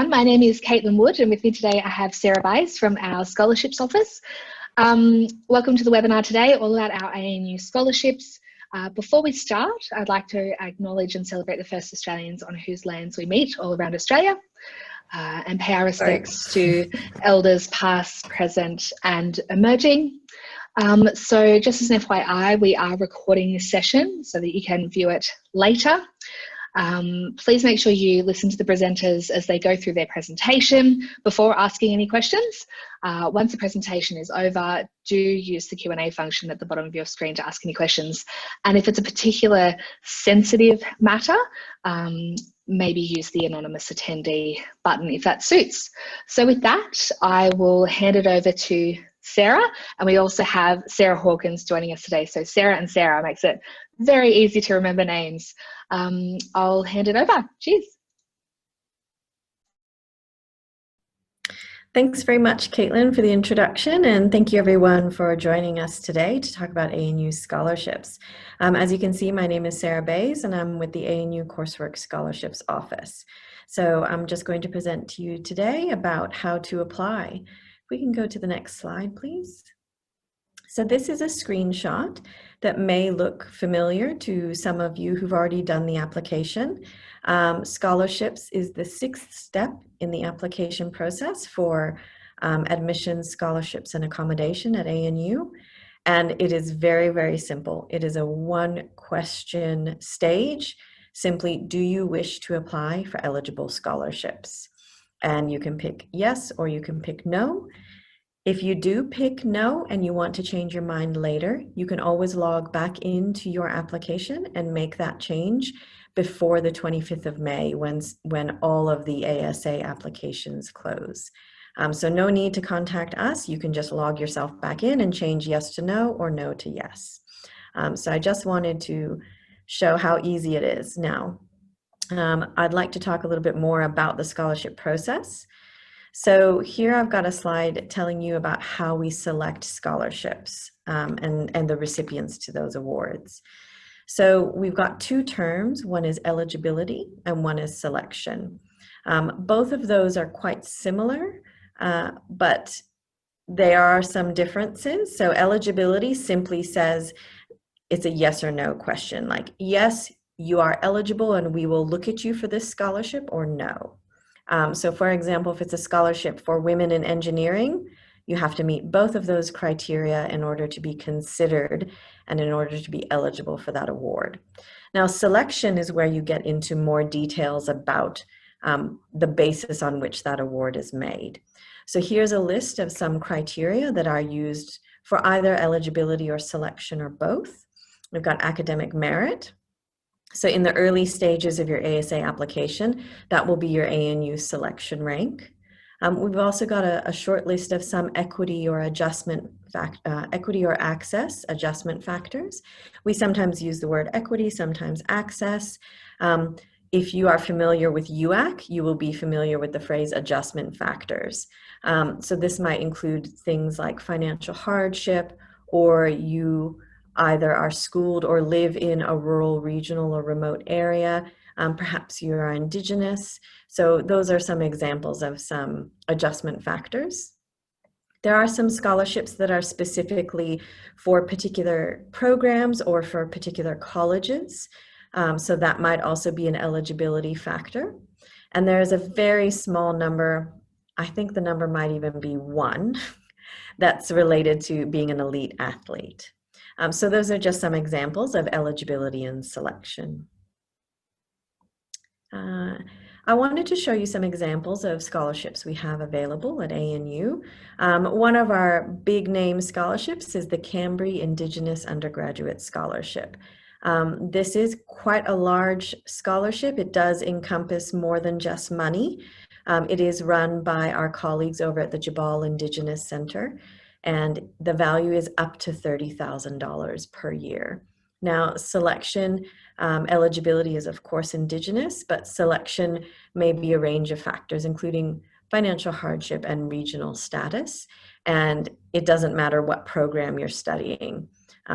My name is Caitlin Wood, and with me today I have Sarah Bays from our Scholarships office. Welcome to the webinar today, all about our ANU scholarships. Before we start, I'd like to acknowledge and celebrate the first Australians on whose lands we meet all around Australia, and pay our respects to elders past, present and emerging. So just as an FYI, we are recording this session so that you can view it later. Please make sure you listen to the presenters as they go through their presentation before asking any questions. Once the presentation is over, do use the Q&A function at the bottom of your screen to ask any questions. And if it's a particular sensitive matter, maybe use the anonymous attendee button if that suits. So with that, I will hand it over to Sarah, and we also have Sarah Hawkins joining us today. So Sarah and Sarah makes it very easy to remember names. I'll hand it over. Cheers. Thanks very much, Caitlin, for the introduction, and thank you everyone for joining us today to talk about ANU scholarships. As you can see, my name is Sarah Bays, and I'm with the ANU Coursework Scholarships office. So I'm just going to present to you today about how to apply. If we can go to the next slide, please. So this is a screenshot that may look familiar to some of you who've already done the application. Scholarships is the 6th step in the application process for admissions, scholarships, and accommodation at ANU. And it is very, very simple. It is a one-question stage. Simply, do you wish to apply for eligible scholarships? And you can pick yes or you can pick no. If you do pick no and you want to change your mind later, you can always log back into your application and make that change before the 25th of May when all of the ASA applications close. So no need to contact us. You can just log yourself back in and change yes to no or no to yes. So I just wanted to show how easy it is. Now, I'd like to talk a little bit more about the scholarship process. So here I've got a slide telling you about how we select scholarships and the recipients to those awards. So we've got two terms, one is eligibility and one is selection. Both of those are quite similar, but there are some differences. So eligibility simply says it's a yes or no question, like yes, you are eligible and we will look at you for this scholarship, or no. So for example, if it's a scholarship for women in engineering, you have to meet both of those criteria in order to be considered and in order to be eligible for that award. Now, selection is where you get into more details about the basis on which that award is made. So here's a list of some criteria that are used for either eligibility or selection or both. We've got academic merit. So in the early stages of your ASA application, that will be your ANU selection rank. We've also got a short list of some equity or access adjustment factors. We sometimes use the word equity, sometimes access. If you are familiar with UAC, you will be familiar with the phrase adjustment factors. So this might include things like financial hardship, or you either are schooled or live in a rural, regional, or remote area. Perhaps you are Indigenous. So those are some examples of some adjustment factors. There are some scholarships that are specifically for particular programs or for particular colleges. So that might also be an eligibility factor. And there's a very small number, I think the number might even be 1, that's related to being an elite athlete. So those are just some examples of eligibility and selection. I wanted to show you some examples of scholarships we have available at ANU. One of our big name scholarships is the Cambrie Indigenous Undergraduate Scholarship. This is quite a large scholarship. It does encompass more than just money. It is run by our colleagues over at the Jabal Indigenous Center, and the value is up to $30,000 per year. Now, selection, eligibility is of course Indigenous, but selection may be a range of factors, including financial hardship and regional status, and it doesn't matter what program you're studying.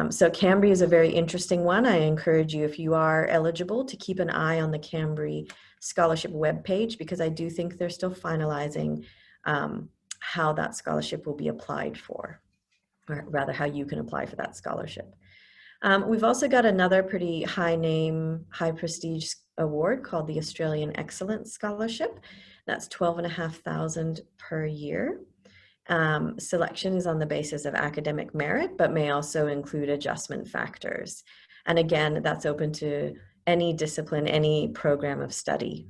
So Cambrie is a very interesting one. I encourage you, if you are eligible, to keep an eye on the Cambrie scholarship webpage, because I do think they're still finalizing how that scholarship will be applied for, or rather how you can apply for that scholarship. We've also got another pretty high name, high prestige award called the Australian Excellence Scholarship. That's $12,500 per year. Selection is on the basis of academic merit, but may also include adjustment factors. And again, that's open to any discipline, any program of study.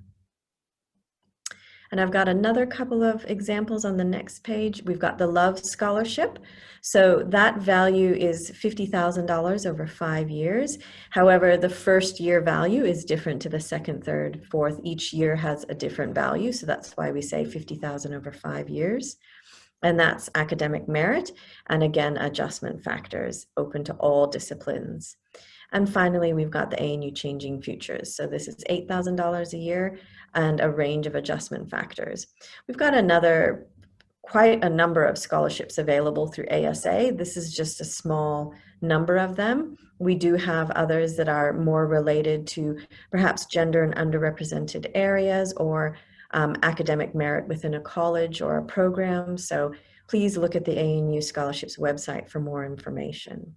And I've got another couple of examples on the next page. We've got the Love Scholarship. So that value is $50,000 over 5 years. However, the first year value is different to the second, third, fourth. Each year has a different value. So that's why we say 50,000 over 5 years. And that's academic merit. And again, adjustment factors open to all disciplines. And finally, we've got the ANU Changing Futures. So this is $8,000 a year and a range of adjustment factors. We've got quite a number of scholarships available through ASA. This is just a small number of them. We do have others that are more related to perhaps gender and underrepresented areas, or academic merit within a college or a program. So please look at the ANU Scholarships website for more information.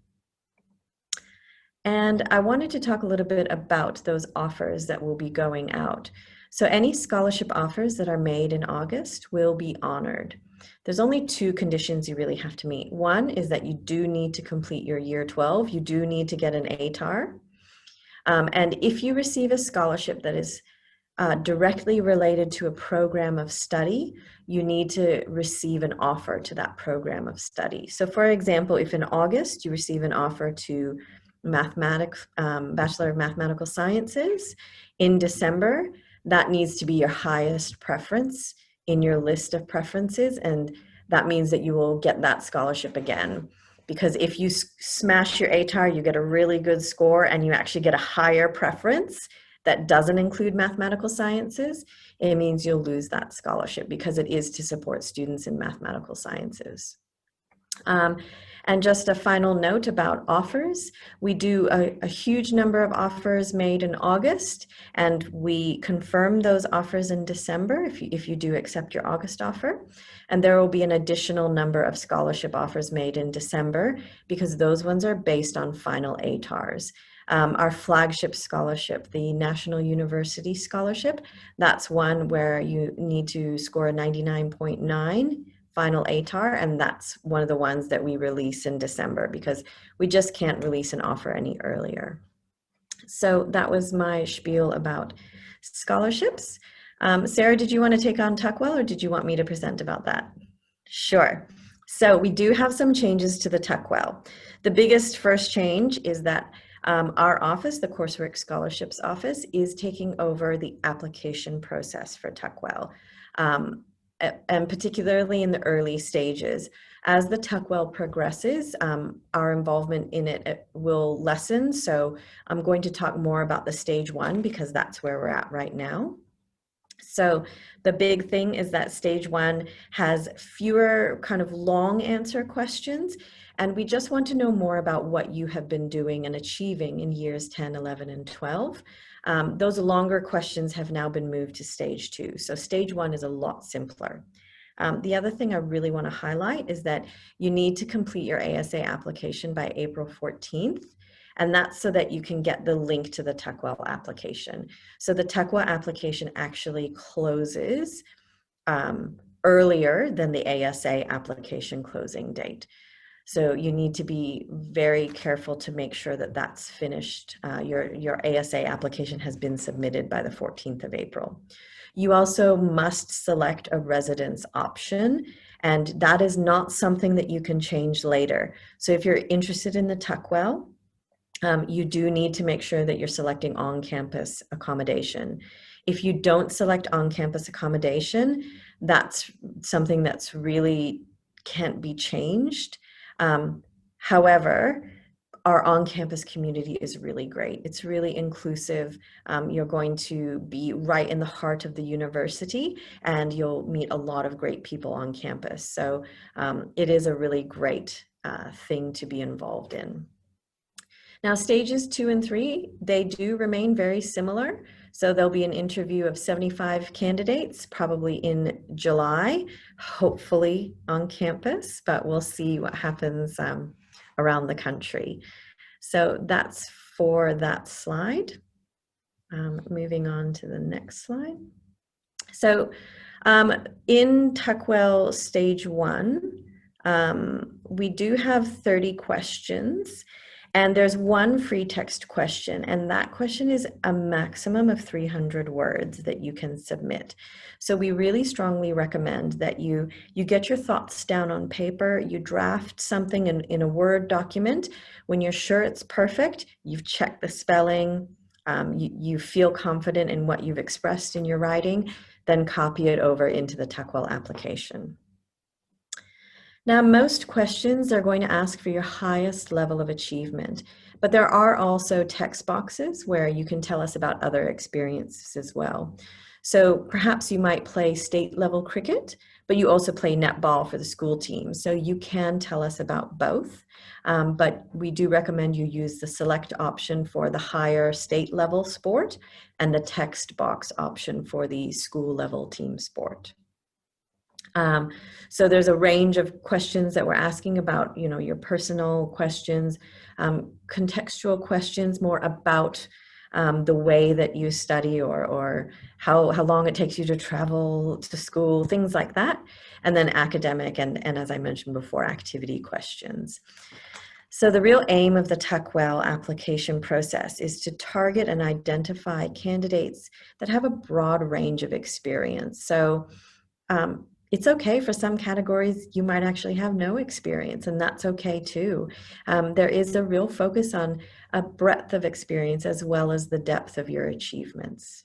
And I wanted to talk a little bit about those offers that will be going out. So any scholarship offers that are made in August will be honored. There's only 2 conditions you really have to meet. One is that you do need to complete your year 12. You do need to get an ATAR. And if you receive a scholarship that is directly related to a program of study, you need to receive an offer to that program of study. So for example, if in August you receive an offer to Bachelor of Mathematical Sciences, in December, that needs to be your highest preference in your list of preferences, and that means that you will get that scholarship again. Because if you smash your ATAR, you get a really good score and you actually get a higher preference that doesn't include mathematical sciences, it means you'll lose that scholarship because it is to support students in mathematical sciences. And just a final note about offers. We do a huge number of offers made in August, and we confirm those offers in December if you do accept your August offer. And there will be an additional number of scholarship offers made in December, because those ones are based on final ATARs. Our flagship scholarship, the National University Scholarship, that's one where you need to score a 99.9 final ATAR, and that's one of the ones that we release in December because we just can't release an offer any earlier. So that was my spiel about scholarships. Sarah, did you want to take on Tuckwell, or did you want me to present about that? Sure. So we do have some changes to the Tuckwell. The biggest first change is that our office, the Coursework Scholarships office, is taking over the application process for Tuckwell. And particularly in the early stages. As the Tuckwell progresses, our involvement in it will lessen. So I'm going to talk more about the stage 1 because that's where we're at right now. So the big thing is that stage 1 has fewer kind of long answer questions, and we just want to know more about what you have been doing and achieving in years 10, 11, and 12. Those longer questions have now been moved to stage 2. So stage 1 is a lot simpler. The other thing I really want to highlight is that you need to complete your ASA application by April 14th. And that's so that you can get the link to the Tuckwell application. So the Tuckwell application actually closes earlier than the ASA application closing date. So you need to be very careful to make sure that that's finished. Your ASA application has been submitted by the 14th of April. You also must select a residence option, and that is not something that you can change later. So if you're interested in the Tuckwell, you do need to make sure that you're selecting on-campus accommodation. If you don't select on-campus accommodation, that's something that's really can't be changed. However, our on-campus community is really great. It's really inclusive. You're going to be right in the heart of the university, and you'll meet a lot of great people on campus. So it is a really great thing to be involved in. Now, stages 2 and 3, they do remain very similar. So there'll be an interview of 75 candidates, probably in July, hopefully on campus, but we'll see what happens around the country. So that's for that slide. Moving on to the next slide. So in Tuckwell Stage 1, we do have 30 questions, and there's one free text question, and that question is a maximum of 300 words that you can submit. So we really strongly recommend that you get your thoughts down on paper, you draft something in a Word document. When you're sure it's perfect, you've checked the spelling, you feel confident in what you've expressed in your writing, then copy it over into the Tuckwell application. Now, most questions are going to ask for your highest level of achievement, but there are also text boxes where you can tell us about other experiences as well. So perhaps you might play state level cricket, but you also play netball for the school team. So you can tell us about both, but we do recommend you use the select option for the higher state level sport and the text box option for the school level team sport. So there's a range of questions that we're asking about, your personal questions, contextual questions more about the way that you study or how long it takes you to travel to school, things like that. And then academic and as I mentioned before, activity questions. So the real aim of the Tuckwell application process is to target and identify candidates that have a broad range of experience. So it's okay for some categories you might actually have no experience, and that's okay too. There is a real focus on a breadth of experience as well as the depth of your achievements.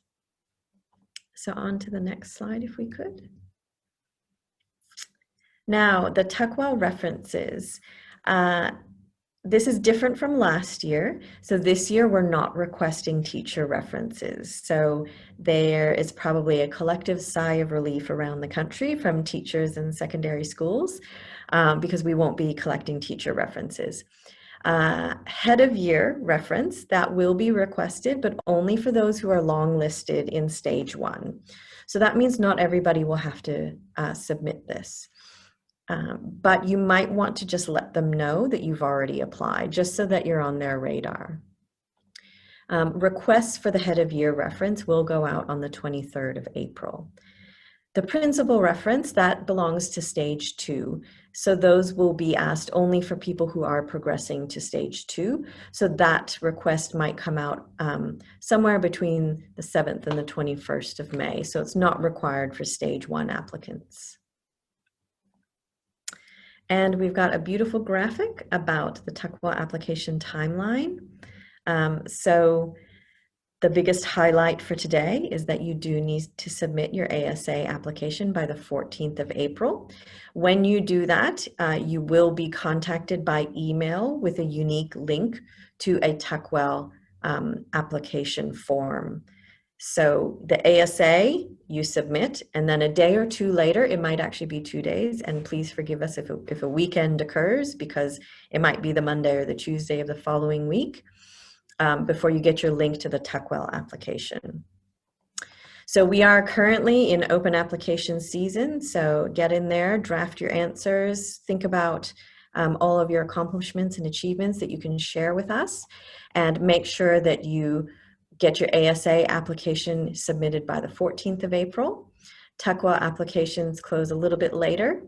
So on to the next slide, if we could. Now, the Tuckwell references. This is different from last year. So this year we're not requesting teacher references. So there is probably a collective sigh of relief around the country from teachers in secondary schools because we won't be collecting teacher references. Head of year reference, that will be requested, but only for those who are long-listed in Stage 1. So that means not everybody will have to submit this. But you might want to just let them know that you've already applied, just so that you're on their radar. Requests for the head of year reference will go out on the 23rd of April. The principal reference, that belongs to Stage 2. So those will be asked only for people who are progressing to Stage 2. So that request might come out somewhere between the 7th and the 21st of May. So it's not required for Stage 1 applicants. And we've got a beautiful graphic about the Tuckwell application timeline. So the biggest highlight for today is that you do need to submit your ASA application by the 14th of April. When you do that, you will be contacted by email with a unique link to a Tuckwell application form. So the ASA you submit, and then a day or two later, it might actually be 2 days, and please forgive us if a weekend occurs, because it might be the Monday or the Tuesday of the following week before you get your link to the Tuckwell application. So we are currently in open application season, so get in there, draft your answers, think about all of your accomplishments and achievements that you can share with us, and make sure that you get your ASA application submitted by the 14th of April. Tuckwell applications close a little bit later.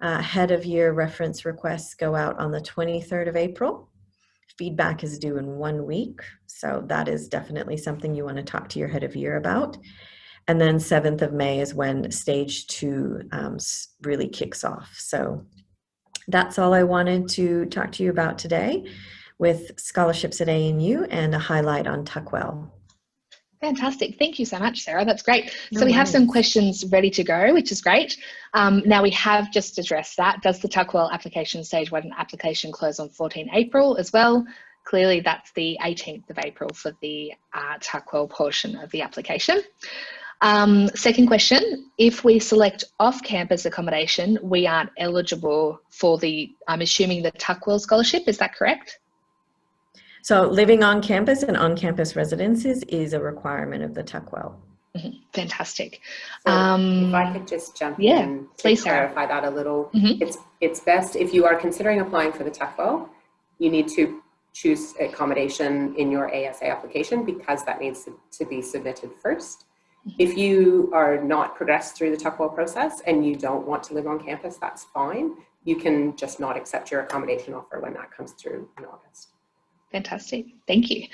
Head of year reference requests go out on the 23rd of April. Feedback is due in 1 week, so that is definitely something you want to talk to your head of year about. And then 7th of May is when Stage 2 really kicks off. So that's all I wanted to talk to you about today with scholarships at ANU and a highlight on Tuckwell. Fantastic. Thank you so much, Sarah. That's great. So we have some questions ready to go, which is great. Now we have just addressed that. Does the Tuckwell application Stage 1 application close on 14 April as well? Clearly that's the 18th of April for the Tuckwell portion of the application. Second question, if we select off-campus accommodation, we aren't eligible for the, I'm assuming, the Tuckwell Scholarship, is that correct? So living on campus and on-campus residences is a requirement of the Tuckwell. Fantastic. So if I could just jump in to clarify that a little, it's best if you are considering applying for the Tuckwell, you need to choose accommodation in your ASA application because that needs to be submitted first. If you are not progressed through the Tuckwell process and you don't want to live on campus, that's fine. You can just not accept your accommodation offer when that comes through in August. Fantastic, thank you.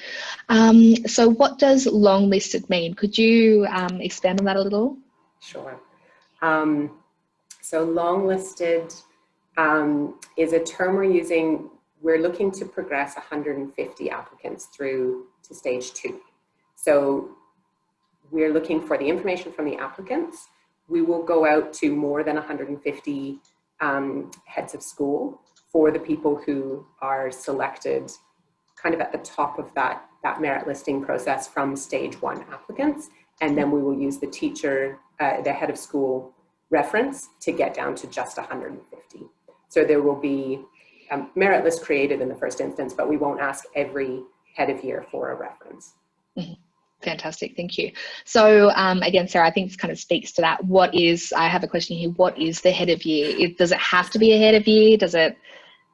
So what does longlisted mean? Could you expand on that a little? Sure. So longlisted is a term we're using. We're looking to progress 150 applicants through to stage 2. So we're looking for the information from the applicants. We will go out to more than 150 heads of school for the people who are selected kind of at the top of that merit listing process from stage 1 applicants. And then we will use the teacher, the head of school reference to get down to just 150. So there will be a merit list created in the first instance, but we won't ask every head of year for a reference. Fantastic, thank you. So again, Sarah, I think this kind of speaks to that. I have a question here, what is the head of year? Does it have to be a head of year?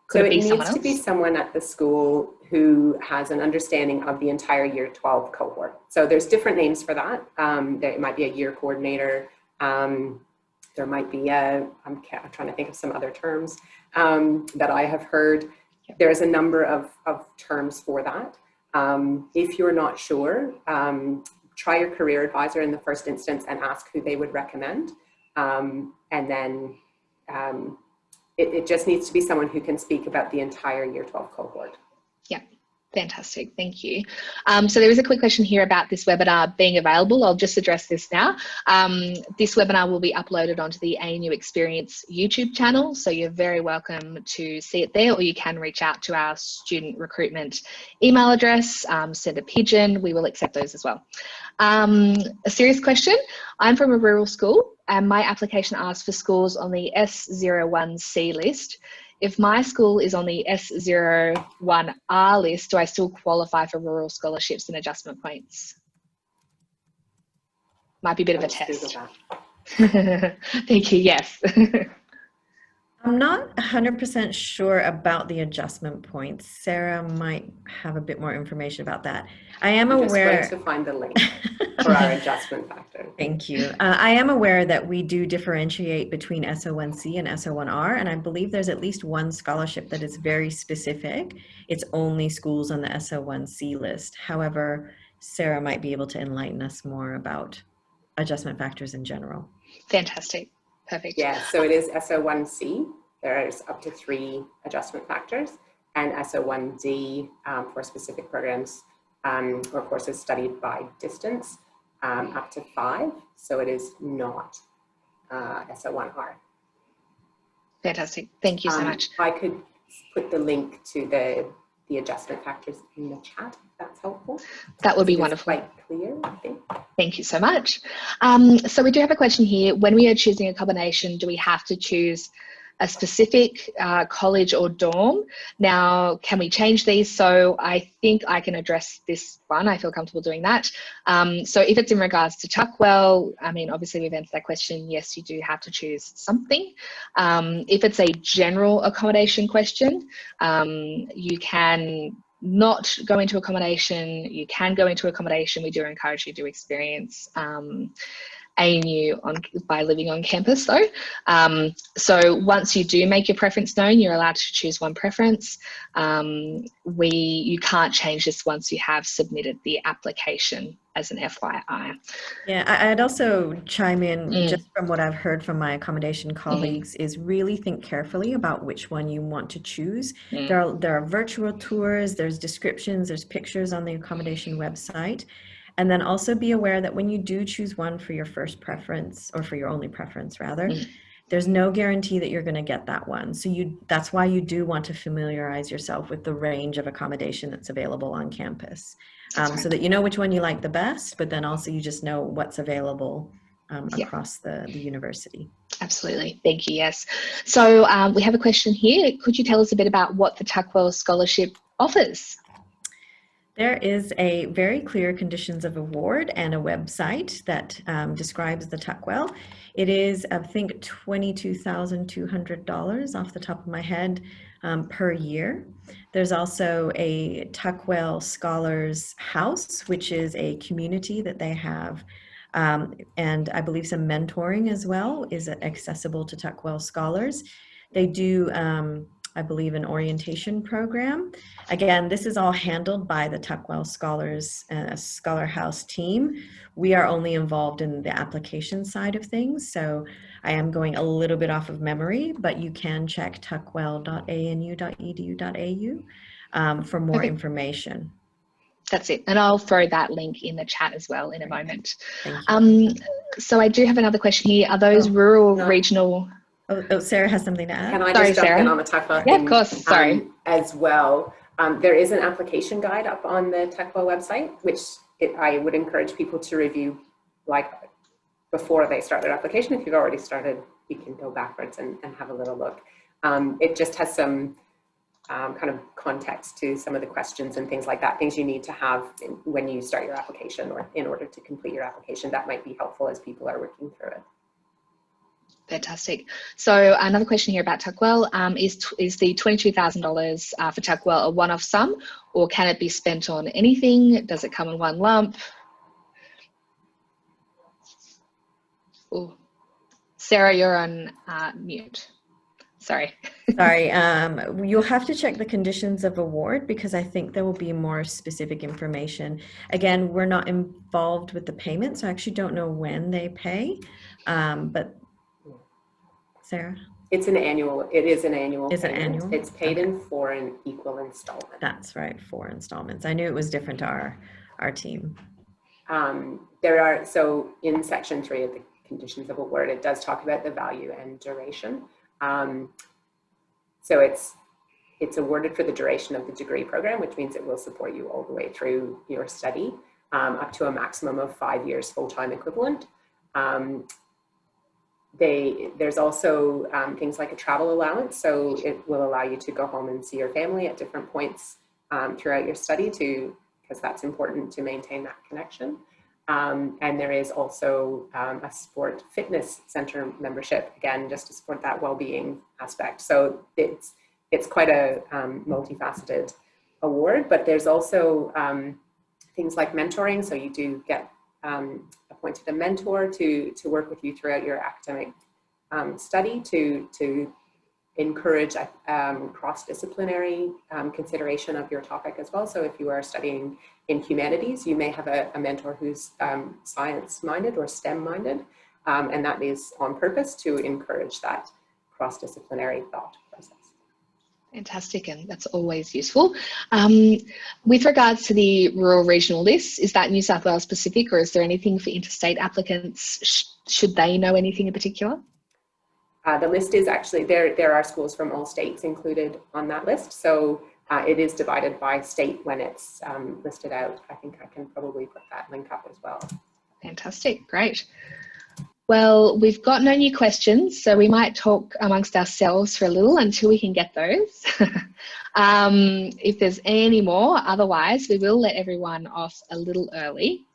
Could it be someone else? It needs to be someone at the school who has an understanding of the entire year 12 cohort. So there's different names for that. There might be a year coordinator. There might be I'm trying to think of some other terms that I have heard. There's a number of terms for that. If you're not sure, try your career advisor in the first instance and ask who they would recommend. And then it just needs to be someone who can speak about the entire year 12 cohort. Yeah, fantastic, thank you. So there is a quick question here about this webinar being available. I'll just address this now. This webinar will be uploaded onto the ANU Experience YouTube channel, so you're very welcome to see it there, or you can reach out to our student recruitment email address, send a pigeon, we will accept those as well. A serious question, I'm from a rural school and my application asks for schools on the S01C list. If my school is on the S01R list, do I still qualify for rural scholarships and adjustment points? Might be a bit of a test. Thank you, yes. I'm not 100% sure about the adjustment points. Sarah might have a bit more information about that. I am aware. Just going to find the link for our adjustment factor. Thank you. I am aware that we do differentiate between SO1C and SO1R, and I believe there's at least one scholarship that is very specific. It's only schools on the SO1C list. However, Sarah might be able to enlighten us more about adjustment factors in general. Fantastic. Perfect. Yeah, so it is SO1C. There's up to 3 adjustment factors, and SO1D for specific programs or courses studied by distance, up to 5. So it is not SO1R. Fantastic. Thank you so much. I could put the link to the adjustment factors in the chat, if that's helpful. That would be wonderful. Quite clear, I think. Thank you so much. So we do have a question here. When we are choosing a combination, do we have to choose a specific college or dorm? Now, can we change these? So I think I can address this one. I feel comfortable doing that. So if it's in regards to Tuckwell, I mean, obviously we've answered that question. Yes, you do have to choose something. If it's a general accommodation question, you can not go into accommodation. You can go into accommodation. We do encourage you to experience ANU by living on campus though. So once you do make your preference known, you're allowed to choose one preference. You can't change this once you have submitted the application, as an FYI. Yeah, I'd also chime in just from what I've heard from my accommodation colleagues is really think carefully about which one you want to choose. There are virtual tours, there's descriptions, there's pictures on the accommodation website. And then also be aware that when you do choose one for your first preference, or for your only preference rather, there's no guarantee that you're going to get that one. So that's why you do want to familiarize yourself with the range of accommodation that's available on campus, so that you know which one you like the best, but then also you just know what's available across the university. Absolutely. Thank you. Yes. So we have a question here. Could you tell us a bit about what the Tuckwell Scholarship offers? There is a very clear conditions of award and a website that describes the Tuckwell. It is, I think, $22,200 off the top of my head per year. There's also a Tuckwell Scholars House, which is a community that they have. And I believe some mentoring as well is accessible to Tuckwell Scholars. They do, I believe, an orientation program. Again, this is all handled by the Tuckwell Scholars Scholar House team. We are only involved in the application side of things, so I am going a little bit off of memory, but you can check tuckwell.anu.edu.au for more information. That's it. And I'll throw that link in the chat as well in a moment. Thank you. So I do have another question here. Are those regional... Oh, Sarah has something to add. Can I just jump in on the Tuckwell thing? Yeah, of course. Sorry. As well. There is an application guide up on the Tuckwell website, which I would encourage people to review like before they start their application. If you've already started, you can go backwards and have a little look. It just has some kind of context to some of the questions and things like that, things you need to have when you start your application or in order to complete your application. That might be helpful as people are working through it. Fantastic. So another question here about Tuckwell, is the $22,000 for Tuckwell a one-off sum, or can it be spent on anything? Does it come in one lump? Ooh. Sarah, you're on mute. Sorry. Sorry, you'll have to check the conditions of award because I think there will be more specific information. Again, we're not involved with the payment, so I actually don't know when they pay, but Sarah? It is an annual Is it payment. annual? It's paid in 4 equal installments. That's right, 4 installments. I knew it was different to our team. So in section 3 of the conditions of award, it does talk about the value and duration. So it's awarded for the duration of the degree program, which means it will support you all the way through your study, up to a maximum of 5 years full-time equivalent. There's also things like a travel allowance, so it will allow you to go home and see your family at different points throughout your study because that's important to maintain that connection. And there is also a sport fitness center membership, again, just to support that well-being aspect. So it's quite a multifaceted award, but there's also things like mentoring. So you do get appointed a mentor to work with you throughout your academic study to encourage cross-disciplinary consideration of your topic as well. So if you are studying in humanities, you may have a mentor who's science-minded or STEM-minded, and that is on purpose to encourage that cross-disciplinary thought process. Fantastic, and that's always useful. With regards to the rural regional list, is that New South Wales specific, or is there anything for interstate applicants? Should they know anything in particular? The list is actually, there are schools from all states included on that list. So it is divided by state when it's listed out. I think I can probably put that link up as well. Fantastic, great. Well, we've got no new questions, so we might talk amongst ourselves for a little until we can get those. If there's any more, otherwise we will let everyone off a little early,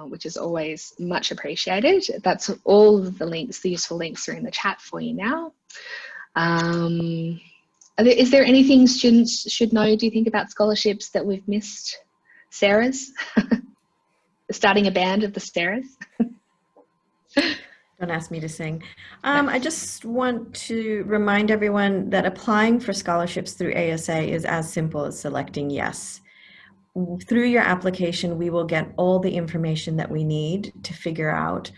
which is always much appreciated. That's all of the links, the useful links are in the chat for you now. Is there anything students should know, do you think, about scholarships that we've missed? Sarah's? Starting a band of the Sarah's? Don't ask me to sing. I just want to remind everyone that applying for scholarships through ASA is as simple as selecting yes. Through your application, we will get all the information that we need to figure out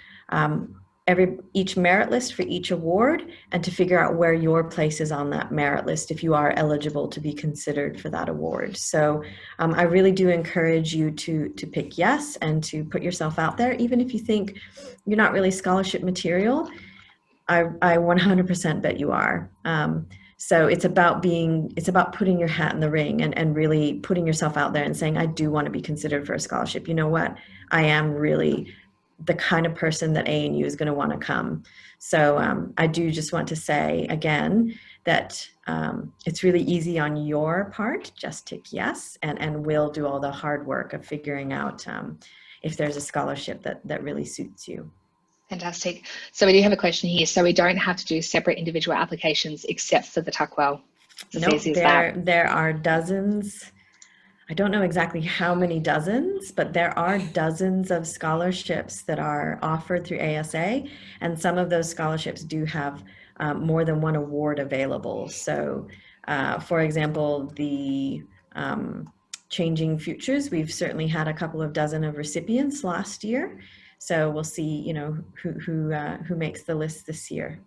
each merit list for each award and to figure out where your place is on that merit list if you are eligible to be considered for that award. So I really do encourage you to pick yes and to put yourself out there, even if you think you're not really scholarship material. I 100% bet you are. So it's about putting your hat in the ring and really putting yourself out there and saying, I do want to be considered for a scholarship. You know what? I am really the kind of person that ANU is going to want to come. So I do just want to say again that it's really easy on your part. Just tick yes, and we'll do all the hard work of figuring out if there's a scholarship that really suits you. Fantastic. So we do have a question here. So we don't have to do separate individual applications except for the Tuckwell. No, there are dozens. I don't know exactly how many dozens, but there are dozens of scholarships that are offered through ASA, and some of those scholarships do have more than one award available. So, for example, the Changing Futures, we've certainly had a couple of dozen of recipients last year. So we'll see, who makes the list this year.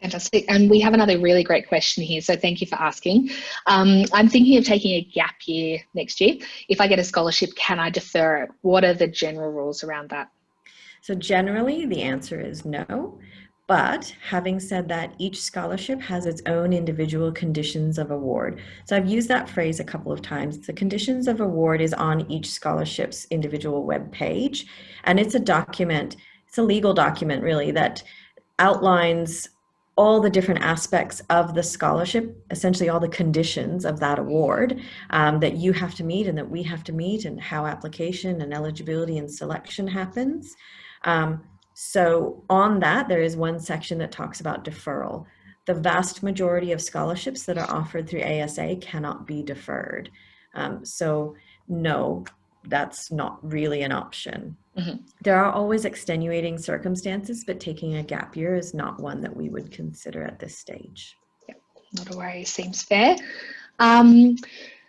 Fantastic. And we have another really great question here. So thank you for asking. I'm thinking of taking a gap year next year. If I get a scholarship, can I defer it? What are the general rules around that? So generally the answer is no. But having said that, each scholarship has its own individual conditions of award. So I've used that phrase a couple of times. The conditions of award is on each scholarship's individual web page. And it's a document, it's a legal document really, that outlines all the different aspects of the scholarship, essentially all the conditions of that award that you have to meet and that we have to meet, and how application and eligibility and selection happens. So on that, there is one section that talks about deferral. The vast majority of scholarships that are offered through ASA cannot be deferred. So no, that's not really an option. Mm-hmm. There are always extenuating circumstances, but taking a gap year is not one that we would consider at this stage. Yeah, not a worry, seems fair.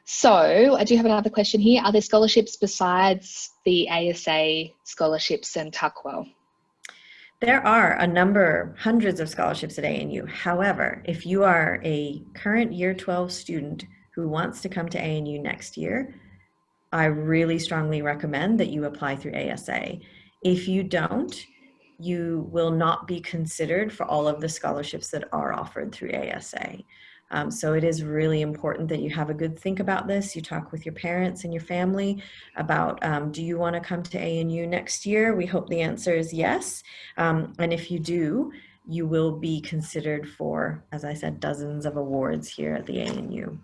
So I do have another question here. Are there scholarships besides the ASA scholarships and Tuckwell? There are a number, hundreds of scholarships at ANU. However, if you are a current Year 12 student who wants to come to ANU next year, I really strongly recommend that you apply through ASA. If you don't, you will not be considered for all of the scholarships that are offered through ASA. So it is really important that you have a good think about this. You talk with your parents and your family about, do you want to come to ANU next year? We hope the answer is yes. And if you do, you will be considered for, as I said, dozens of awards here at the ANU.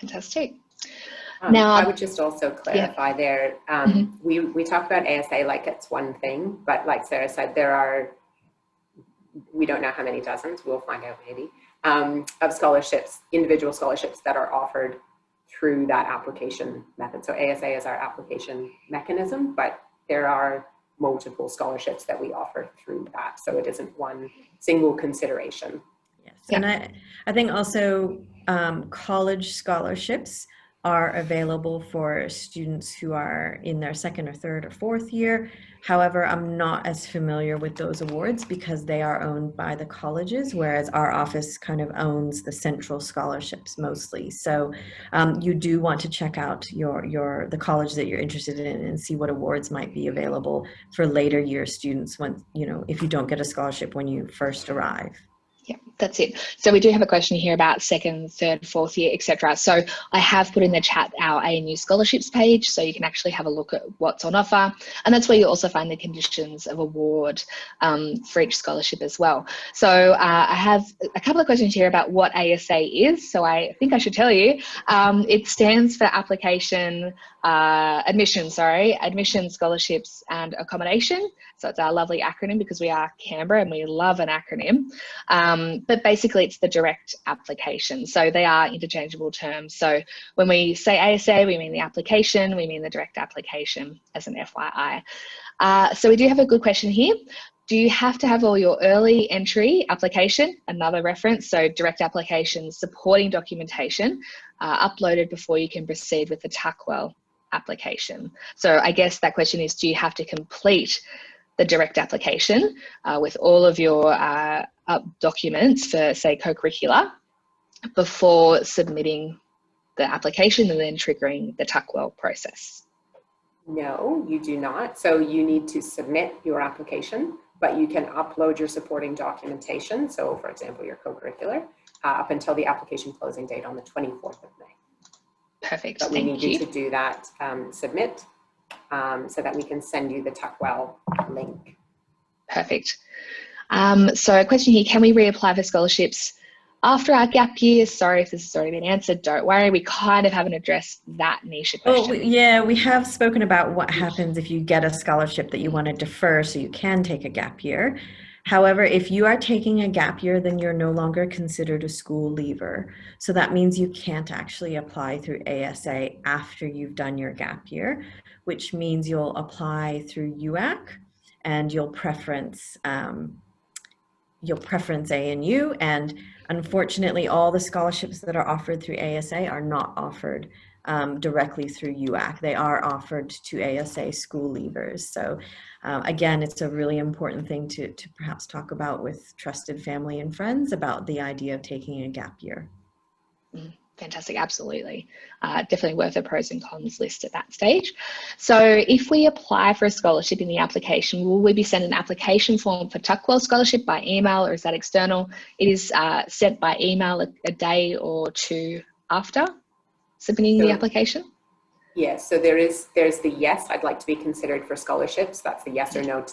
Fantastic. Now, I would just also clarify there, we talk about ASA like it's one thing, but like Sarah said, we don't know how many dozens, we'll find out maybe, of scholarships, individual scholarships that are offered through that application method. So ASA is our application mechanism, but there are multiple scholarships that we offer through that. So it isn't one single consideration. Yes, and I think also college scholarships are available for students who are in their second or third or fourth year. However, I'm not as familiar with those awards because they are owned by the colleges, whereas our office kind of owns the central scholarships mostly. So you do want to check out the college that you're interested in and see what awards might be available for later year students when, if you don't get a scholarship when you first arrive. Yeah, that's it. So we do have a question here about second, third, fourth year, etc. So I have put in the chat our ANU scholarships page, so you can actually have a look at what's on offer. And that's where you also find the conditions of award for each scholarship as well. So I have a couple of questions here about what ASA is. So I think I should tell you. It stands for admission, scholarships and accommodation. So it's our lovely acronym because we are Canberra and we love an acronym. But basically it's the direct application. So they are interchangeable terms. So when we say ASA, we mean the application, we mean the direct application, as an FYI. So we do have a good question here. Do you have to have all your early entry application, another reference, so direct application supporting documentation uploaded before you can proceed with the Tuckwell application? So I guess that question is, do you have to complete the direct application with all of your documents for, say, co-curricular before submitting the application and then triggering the Tuckwell process? No, you do not. So you need to submit your application, but you can upload your supporting documentation. So for example, your co-curricular up until the application closing date on the 24th of May. Perfect. But we need you to do that, submit, so that we can send you the Tuckwell that link. Perfect. So a question here, can we reapply for scholarships after our gap year? Sorry if this has already been answered, don't worry, we kind of haven't addressed that niche question. Well, we have spoken about what happens if you get a scholarship that you want to defer so you can take a gap year. However, if you are taking a gap year, then you're no longer considered a school leaver. So that means you can't actually apply through ASA after you've done your gap year, which means you'll apply through UAC and you'll preference ANU, and unfortunately all the scholarships that are offered through ASA are not offered directly through UAC. They are offered to ASA school leavers. So again, it's a really important thing to perhaps talk about with trusted family and friends about the idea of taking a gap year. Fantastic, absolutely. Definitely worth a pros and cons list at that stage. So if we apply for a scholarship in the application, will we be sent an application form for Tuckwell Scholarship by email, or is that external? It is sent by email a day or two after submitting the application? Yes, so there's the yes, I'd like to be considered for scholarships. That's the yes or no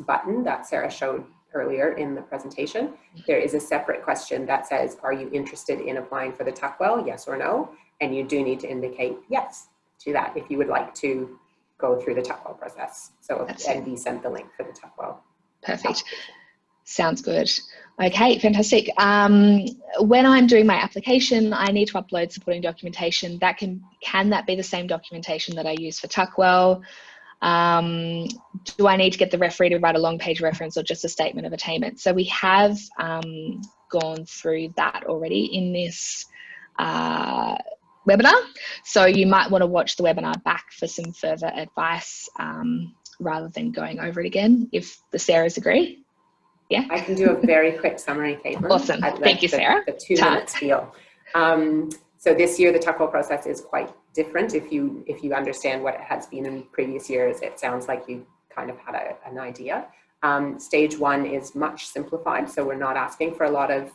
button that Sarah showed earlier in the presentation. There is a separate question that says, are you interested in applying for the Tuckwell, yes or no? And you do need to indicate yes to that if you would like to go through the Tuckwell process. So, and be sent the link for the Tuckwell. Perfect. Sounds good. Okay, fantastic. When I'm doing my application, I need to upload supporting documentation. Can that be the same documentation that I use for Tuckwell? Do I need to get the referee to write a long page reference or just a statement of attainment? So we have gone through that already in this webinar. So you might want to watch the webinar back for some further advice rather than going over it again, if the Sarahs agree. Yeah, I can do a very quick summary, Caitlin. Awesome. Thank you, Sarah. The 2 minute spiel. So this year, the Tuckwell process is quite different. If you understand what it has been in previous years, it sounds like you kind of had an idea. Stage 1 is much simplified, so we're not asking for a lot of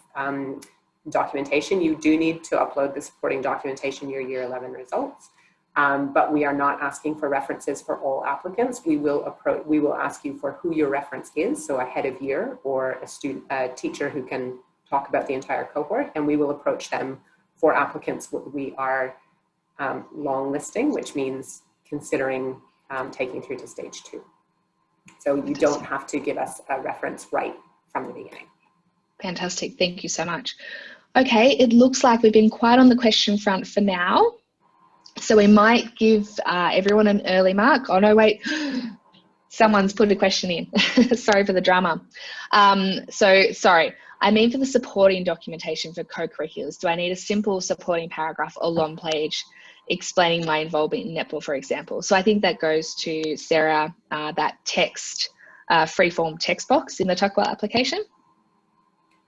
documentation. You do need to upload the supporting documentation, your year 11 results, but we are not asking for references for all applicants. We will ask you for who your reference is, so a head of year or a teacher who can talk about the entire cohort, and we will approach them for applicants we are long listing, which means considering taking through to stage 2. So you don't have to give us a reference right from the beginning. Fantastic, thank you so much. Okay, it looks like we've been quite on the question front for now. So we might give everyone an early mark. Oh no, wait, someone's put a question in. Sorry for the drama. Sorry. I mean for the supporting documentation for co-curriculars, do I need a simple supporting paragraph or long page explaining my involvement in netball, for example? So I think that goes to Sarah, that text, free-form text box in the Tuckwell application.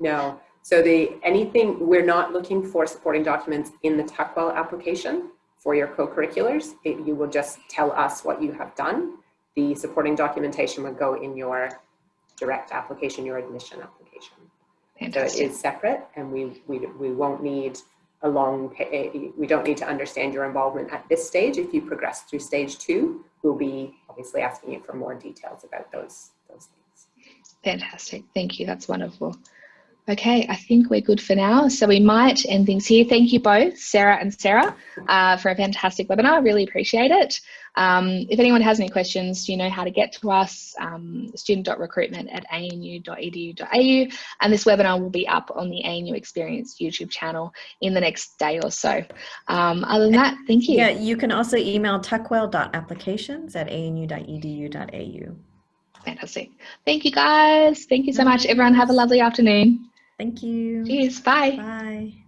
No, so we're not looking for supporting documents in the Tuckwell application for your co-curriculars. You will just tell us what you have done. The supporting documentation would go in your direct application, your admission application. Fantastic. So it is separate, and we won't need we don't need to understand your involvement at this stage. If you progress through stage 2, we'll be obviously asking you for more details about those things. Fantastic, thank you, that's wonderful. Okay, I think we're good for now. So we might end things here. Thank you both, Sarah and Sarah, for a fantastic webinar. Really appreciate it. If anyone has any questions, you know how to get to us, student.recruitment@anu.edu.au, and this webinar will be up on the ANU Experience YouTube channel in the next day or so. Other than that, thank you. Yeah, you can also email tuckwell.applications@anu.edu.au. Fantastic. Thank you, guys. Thank you so much. Everyone have a lovely afternoon. Thank you. Cheers. Bye. Bye.